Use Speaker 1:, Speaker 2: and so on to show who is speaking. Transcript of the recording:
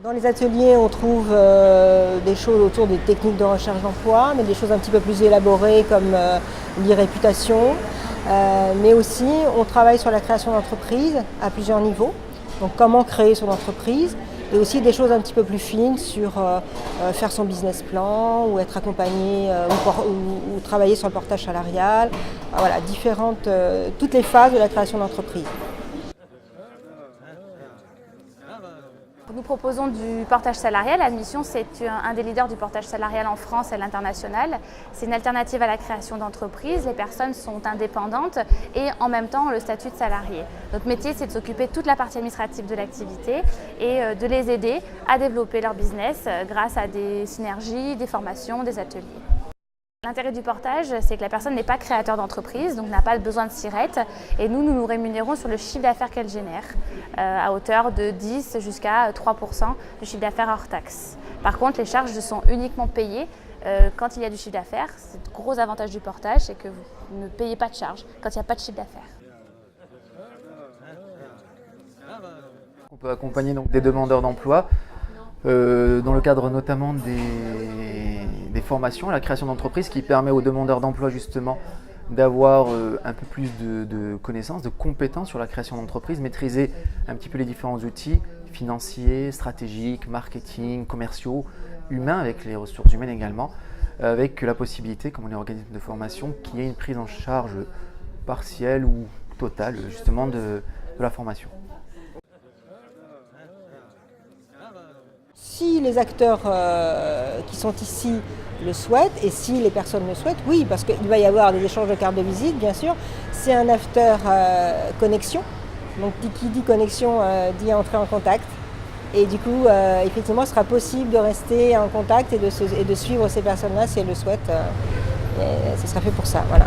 Speaker 1: Dans les ateliers, on trouve des choses autour des techniques de recherche d'emploi, mais des choses un petit peu plus élaborées comme l'e-réputation. Mais aussi, on travaille sur la création d'entreprises à plusieurs niveaux. Donc comment créer son entreprise et aussi des choses un petit peu plus fines sur faire son business plan ou être accompagné ou travailler sur le portage salarial. Voilà, toutes les phases de la création d'entreprise.
Speaker 2: Nous proposons du portage salarial. Admission, c'est un des leaders du portage salarial en France et à l'international. C'est une alternative à la création d'entreprises. Les personnes sont indépendantes et en même temps ont le statut de salarié. Notre métier, c'est de s'occuper de toute la partie administrative de l'activité et de les aider à développer leur business grâce à des synergies, des formations, des ateliers. L'intérêt du portage, c'est que la personne n'est pas créateur d'entreprise, donc n'a pas besoin de SIRET. Et nous nous rémunérons sur le chiffre d'affaires qu'elle génère, à hauteur de 10 jusqu'à 3% du chiffre d'affaires hors taxe. Par contre, les charges sont uniquement payées quand il y a du chiffre d'affaires. C'est le gros avantage du portage, c'est que vous ne payez pas de charges quand il n'y a pas de chiffre d'affaires.
Speaker 3: On peut accompagner donc des demandeurs d'emploi dans le cadre notamment des formations à la création d'entreprises qui permet aux demandeurs d'emploi justement d'avoir un peu plus de connaissances, de compétences sur la création d'entreprise, maîtriser un petit peu les différents outils financiers, stratégiques, marketing, commerciaux, humains avec les ressources humaines également, avec la possibilité, comme on est organisme de formation, qu'il y ait une prise en charge partielle ou totale justement de la formation.
Speaker 1: Si les acteurs qui sont ici le souhaitent et si les personnes le souhaitent, oui, parce qu'il va y avoir des échanges de cartes de visite, bien sûr. C'est un after connexion. Donc qui dit connexion dit entrer en contact. Et du coup, effectivement, ce sera possible de rester en contact et de suivre ces personnes-là si elles le souhaitent. Ce sera fait pour ça, voilà.